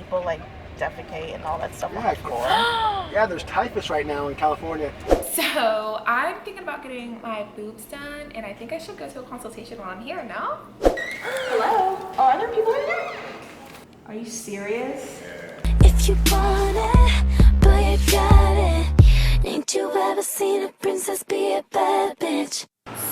people like defecate and all that stuff on Yeah, the floor. Yeah, there's typhus right now in California. So I'm thinking about getting my boobs done, and I think I should go to a consultation while I'm here. No? Hello? Oh, are there people in here? Are you serious? If you want it, boy, you got it. Ain't you ever seen a princess be a bad bitch?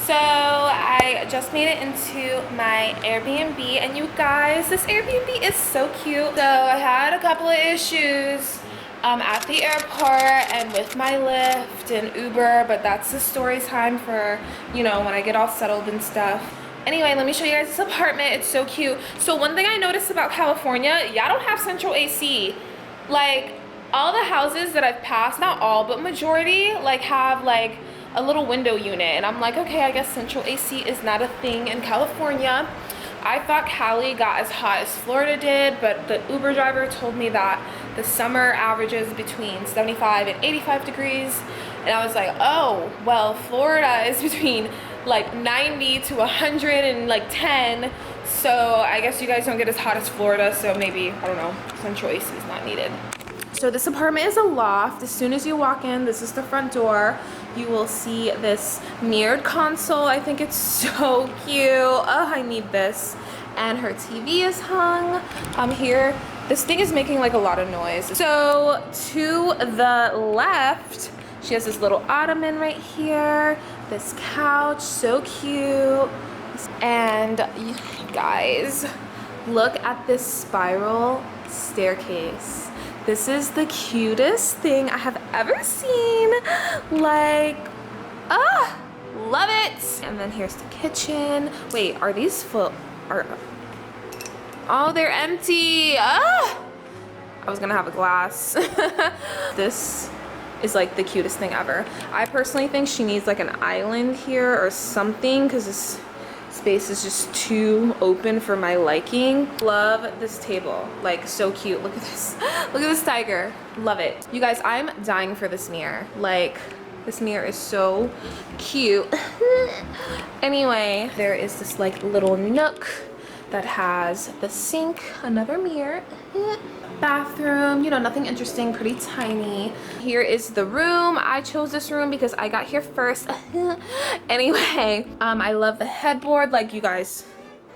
So I just made it into my Airbnb, and you guys, this Airbnb is so cute. So I had a couple of issues at the airport and with my Lyft and Uber, but that's the story time for, you know, when I get all settled and stuff. Anyway, let me show you guys this apartment. It's so cute. So one thing I noticed about California, y'all don't have central AC. Like, all the houses that I've passed, not all, but majority, like, have like a little window unit. And I'm like, okay, I guess central AC is not a thing in California. I thought Cali got as hot as Florida did, but the Uber driver told me that the summer averages between 75 and 85 degrees. And I was like, oh, well, Florida is between like 90 to 110. So I guess you guys don't get as hot as Florida. So maybe, I don't know, central AC is not needed. So this apartment is a loft. As soon as you walk in, this is the front door. You will see this mirrored console. I think it's so cute. Oh, I need this. And her TV is hung here. This thing is making like a lot of noise. So to the left, she has this little ottoman right here. This couch, so cute. And you guys, look at this spiral staircase. This is the cutest thing I have ever seen. Like, love it. And then here's the kitchen. Wait, are these full? Oh, they're empty. I was gonna have a glass. This is like the cutest thing ever. I personally think she needs like an island here or something, because this space is just too open for my liking. Love this table, like so cute. Look at this. Look at this tiger. Love it. You guys, I'm dying for this mirror. Like, this mirror is so cute. Anyway, there is this like little nook that has the sink, another mirror, bathroom, you know, nothing interesting, pretty tiny. Here is the room. I chose this room because I got here first. Anyway, I love the headboard. Like, you guys,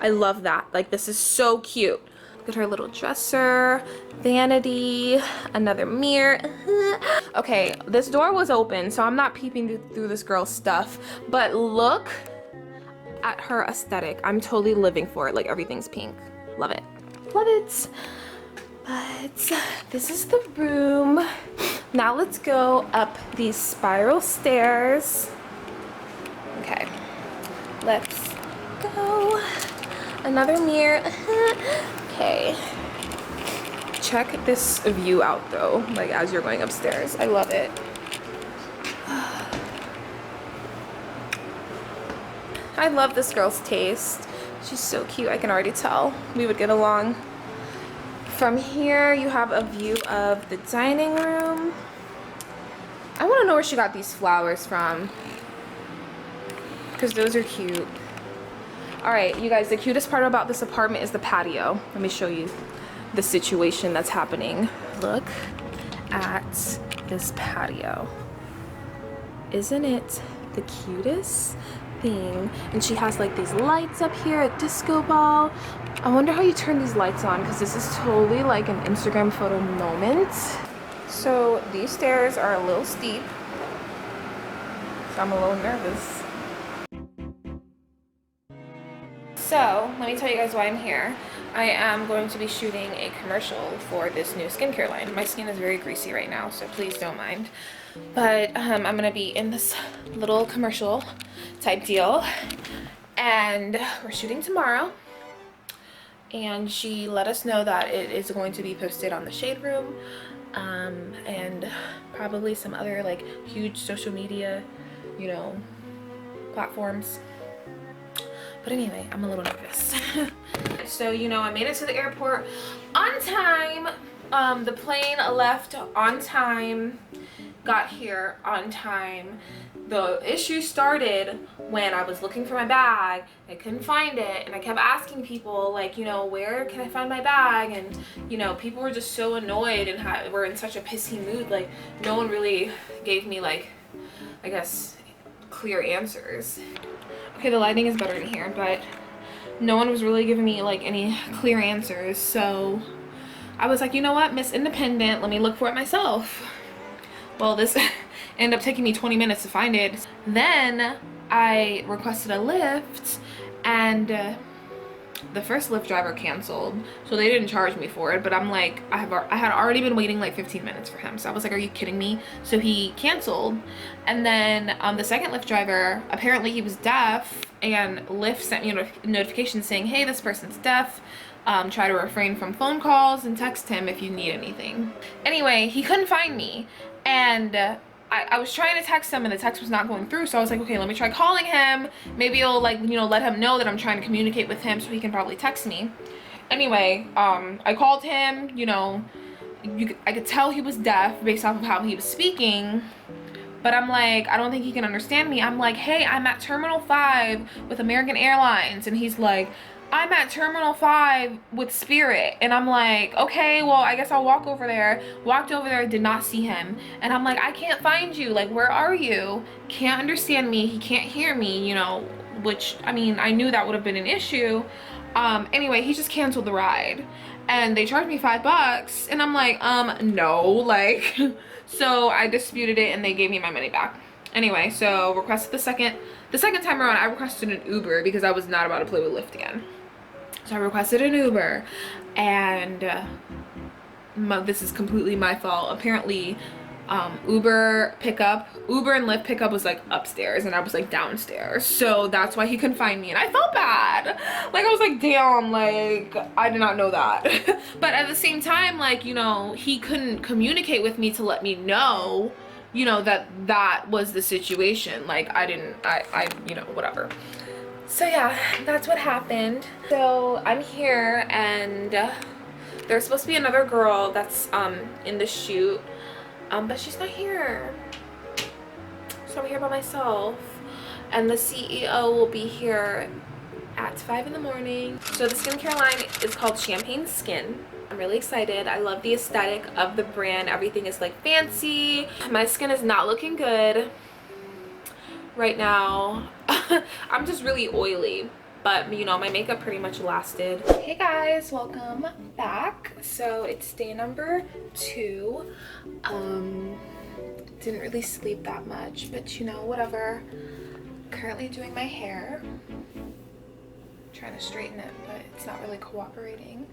I love that. Like, this is so cute. Look at her little dresser, vanity, another mirror. Okay, this door was open, so I'm not peeping through this girl's stuff, but look at her aesthetic. I'm totally living for it. Like, everything's pink. Love it. Love it. But this is the room. Now let's go up these spiral stairs. Okay, let's go. Another mirror. Okay. Check this view out though, like as you're going upstairs. I love it. I love this girl's taste. She's so cute. I can already tell we would get along. From here, you have a view of the dining room. I want to know where she got these flowers from, because those are cute. All right, you guys, the cutest part about this apartment is the patio. Let me show you the situation that's happening. Look at this patio. Isn't it the cutest thing? And she has like these lights up here, a disco ball. I wonder how you turn these lights on, because this is totally like an Instagram photo moment. So these stairs are a little steep, so I'm a little nervous. So let me tell you guys why I'm here. I am going to be shooting a commercial for this new skincare line. My skin is very greasy right now, so please don't mind. But I'm gonna be in this little commercial type deal, and we're shooting tomorrow. And she let us know that it is going to be posted on the Shade Room, and probably some other like huge social media, you know, platforms. But anyway, I'm a little nervous. So, you know, I made it to the airport on time. The plane left on time, got here on time. The issue started when I was looking for my bag. I couldn't find it, and I kept asking people, like, you know, where can I find my bag? And, you know, people were just so annoyed and were in such a pissy mood. Like, no one really gave me, like, I guess, clear answers. Okay, the lighting is better in here, but no one was really giving me, like, any clear answers. So I was like, you know what, Miss Independent, let me look for it myself. Well, this ended up taking me 20 minutes to find it. Then I requested a lift, and the first Lyft driver canceled, so they didn't charge me for it. But I'm like, I had already been waiting like 15 minutes for him, so I was like, are you kidding me? So he canceled. And then the second Lyft driver, apparently he was deaf, and Lyft sent me a notification saying, hey, this person's deaf. Try to refrain from phone calls and text him if you need anything. Anyway, he couldn't find me, and I was trying to text him, and the text was not going through. So I was like, okay, let me try calling him. Maybe it'll, like, you know, let him know that I'm trying to communicate with him, so he can probably text me. Anyway, I called him. You know, I could tell he was deaf based off of how he was speaking. But I'm like, I don't think he can understand me. I'm like, hey, I'm at Terminal 5 with American Airlines. And he's like, I'm at Terminal 5 with Spirit. And I'm like, okay, well, I guess I'll walk over there. Walked over there, did not see him. And I'm like, I can't find you. Like, where are you? Can't understand me. He can't hear me, you know, which, I mean, I knew that would have been an issue. Anyway, he just canceled the ride. And they charged me $5. And I'm like, no, like... So I disputed it, and they gave me my money back. Anyway, so requested the second time around, I requested an Uber because I was not about to play with Lyft again. So I requested an Uber, and this is completely my fault. Apparently, Uber and Lyft pickup was like upstairs, and I was like downstairs. So that's why he couldn't find me, and I felt bad. Like, I was like, damn, like, I did not know that. But at the same time, like, you know, he couldn't communicate with me to let me know, you know, that was the situation. Like, I you know, whatever. So yeah, that's what happened. So I'm here, and there's supposed to be another girl that's in the shoot. But she's not here, so I'm here by myself, and the CEO will be here at 5 in the morning. So the skincare line is called Champagne Skin. I'm really excited. I love the aesthetic of the brand. Everything is like fancy. My skin is not looking good right now. I'm just really oily. But, you know, my makeup pretty much lasted. Hey guys, welcome back. So it's day number 2. Didn't really sleep that much, but you know, whatever. Currently doing my hair. Trying to straighten it, but it's not really cooperating.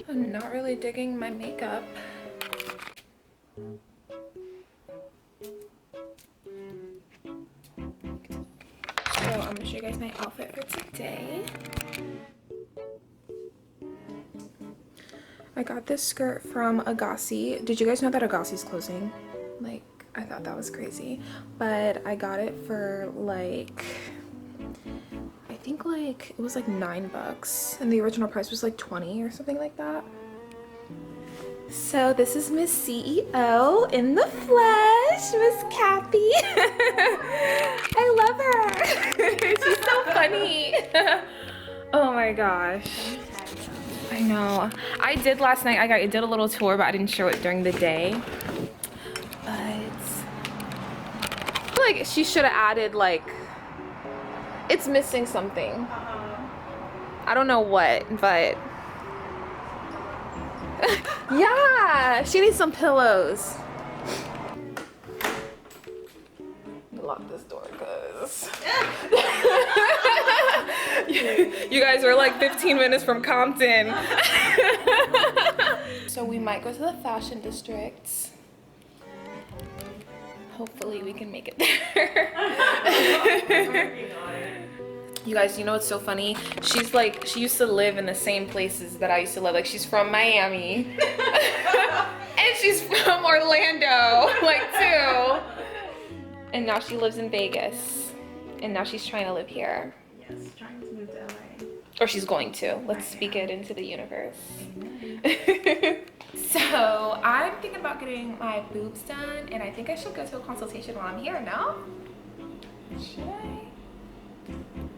I'm not really digging my makeup. So I'm gonna show you guys my outfit for today. I got this skirt from Agassi. Did you guys know that Agassi's closing? Like, I thought that was crazy. But I got it for like, I think like it was like $9, and the original price was like 20 or something like that. So this is Miss CEO in the flesh, Miss Kathy. I love her. She's so funny. Oh my gosh. I know. I did last night. I did a little tour, but I didn't show it during the day. But I feel like she should have added, like, it's missing something. I don't know what, but yeah, she needs some pillows. Lock this door, cause you guys are like 15 minutes from Compton. So we might go to the fashion district. Hopefully we can make it there. You guys, you know what's so funny? She's like, she used to live in the same places that I used to live. Like, she's from Miami. And she's from Orlando, like, too. And now she lives in Vegas. And now she's trying to live here. Yes, trying to move to LA. Or she's going to. Let's speak it into the universe. So, I'm thinking about getting my boobs done. And I think I should go to a consultation while I'm here, no? Should I?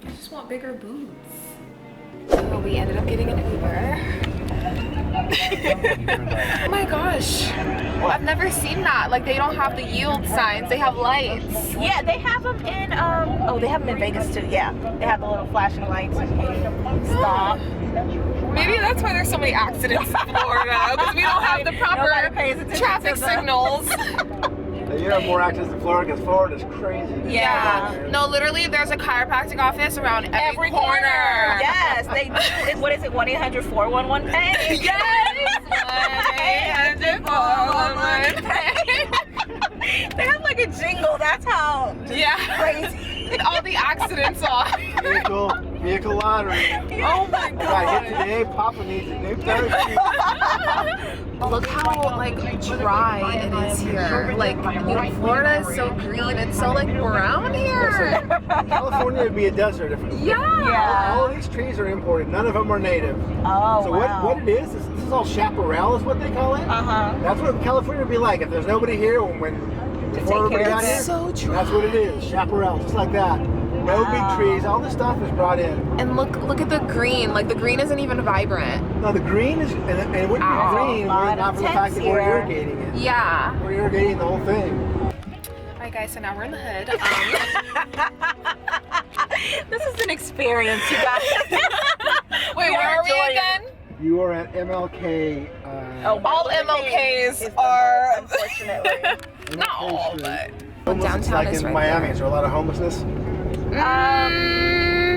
I just want bigger boobs. So we ended up getting an Uber. Oh my gosh. Well, I've never seen that. Like, they don't have the yield signs. They have lights. Yeah, they have them in, oh, they have them in Vegas too, yeah. They have the little flashing lights and stop. Maybe that's why there's so many accidents in Florida. Because we don't have the proper traffic signals. You have more accidents in Florida because Florida's crazy. Yeah. No, literally, there's a chiropractic office around every corner. Yes, they do. What is it? 1-800-411-PAIN. Yes. 1-800-411-PAIN. They have like a jingle. That's how crazy. All the accidents are. Vehicle lottery. Oh my Got god. hit today. Papa needs a new parachute. Look how like dry it is here. Like, you know, Florida is so green and so like brown here. California would be a desert if Yeah. all these trees are imported. None of them are native. Oh, So wow. what it is this is all chaparral is what they call it. That's what California would be like if there's nobody here before everybody got here. So dry. That's what it is. Chaparral, just like that. No big trees. All this stuff is brought in. And look at the green. Like, the green isn't even vibrant. No, the green is, and it wouldn't be green were it not for the fact that we're irrigating it. Yeah. We're irrigating the whole thing. Alright guys, so now we're in the hood. This is an experience, you guys. Wait, where are we again? You are at MLK. All MLKs are, MLK not all, Street. but Homeless, it's downtown like is in right Miami. there. Is there a lot of homelessness?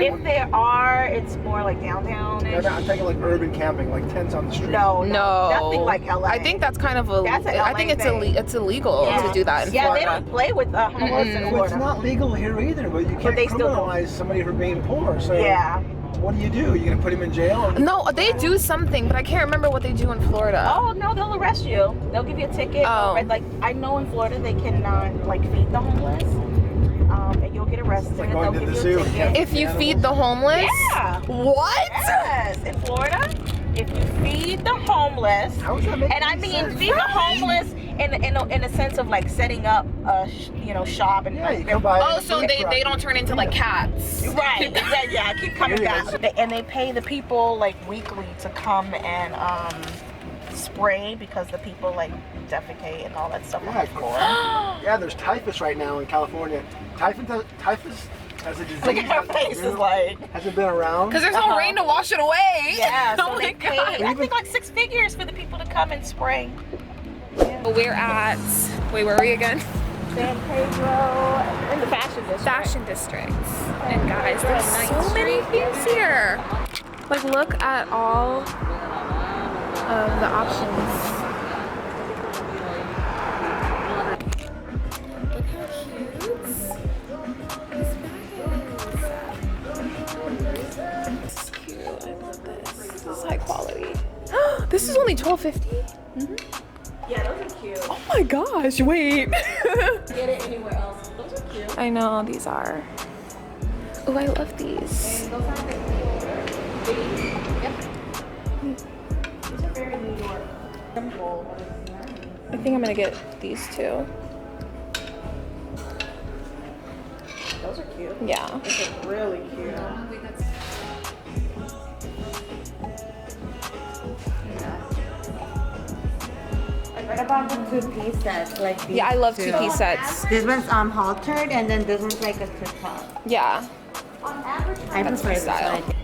If there are, it's more like downtown. I'm thinking like urban camping, like tents on the street. No, No. nothing like LA. I think that's kind of That's an I think LA thing. it's illegal to do that in Yeah, Florida. they don't play with homeless in Well, Florida. it's not legal here either, but you can't they still don't. criminalize somebody for being poor. So Yeah. what do? You gonna put him in jail? Or No, they do something, but I can't remember what they do in Florida. Oh no, they'll arrest you. They'll give you a ticket. Oh. Like, I know in Florida they cannot like feed the homeless, and you'll get arrested. Like and going they'll to the give zoo you a and ticket. If you feed the homeless? Yeah. What? Yes, in Florida, if you feed the homeless, How does that make and I any mean sense? feed the homeless in a sense of like setting up a shop and Yeah, you come by. Oh, so they don't turn into like cats. right. Yeah, I keep coming Yeah. back. And they pay the people like weekly to come and spray because the people like defecate and all that stuff on Yeah, the floor. Yeah, there's typhus right now in California. Typhus as a disease Look at her face is like. hasn't been around. Because there's no rain to wash it away. Yeah, so Oh my they pay, God. I think like 6 figures for the people to come and spray. We're at, wait, where are we again? San Pedro, in the fashion district. Fashion districts. And guys, there's so many things here. Like, look at all of the options. Look how cute this bag is. This is cute. I love this. This is high quality. This is only $12.50? Yeah, those are cute. Oh my gosh, wait. Get it anywhere else. Those are cute. I know, these are. Oh, I love these. And those are the Yep. These are very New York. Simple. I think I'm gonna get these two. Those are cute. Yeah. These are really cute. What about the two-piece sets? Like these Yeah, I love two? two-piece sets. This one's haltered, and then this one's like a tip-top. Yeah. I That's prefer my this style. one.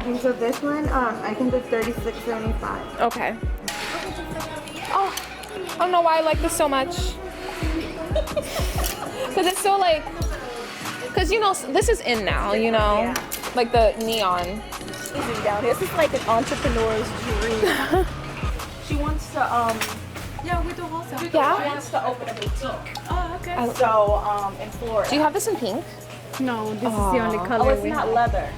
Okay, so this one, I think it's $36.75. Okay. Oh, I don't know why I like this so much. Because it's so like, because you know, this is in now, you know? Yeah. Like the neon. Easy down here. This is like an entrepreneur's dream. She wants to Yeah. She wants to open a boutique. Oh, okay. So in Florida. Do you have this in pink? No, this is the only color. Oh, it's not leather.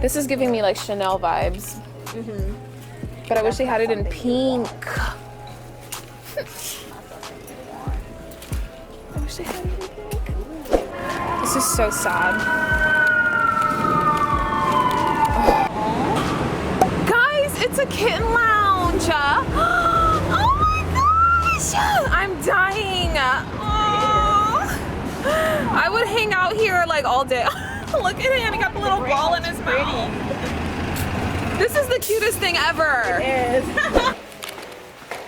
This is giving me like Chanel vibes. But I wish they had it in pink. I wish they had it in pink. This is so sad. Guys, it's a kitten lounge. Oh my gosh! I'm dying. Oh. I would hang out here like all day. Look at him, he got the little ball in his mouth. This is the cutest thing ever. It is.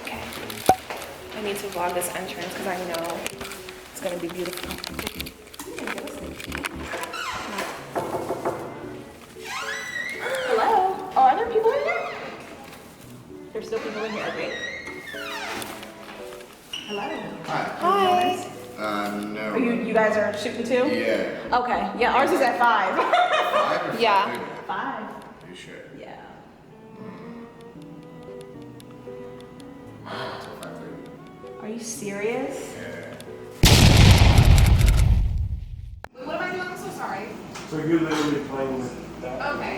Okay. I need to vlog this entrance because I know it's gonna be beautiful. Hello. Oh, are there people in here? There's still people in here, I think. Hello. Hi. No. Are you guys are shooting too? Yeah. Okay. Yeah, ours is at 5. 5 or Yeah. 5. Are you sure? Yeah. Until 5:30. Are you serious? Wait, what am I doing? I'm so sorry. So you're literally playing with that? Okay.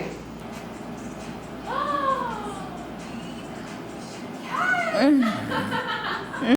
Yes!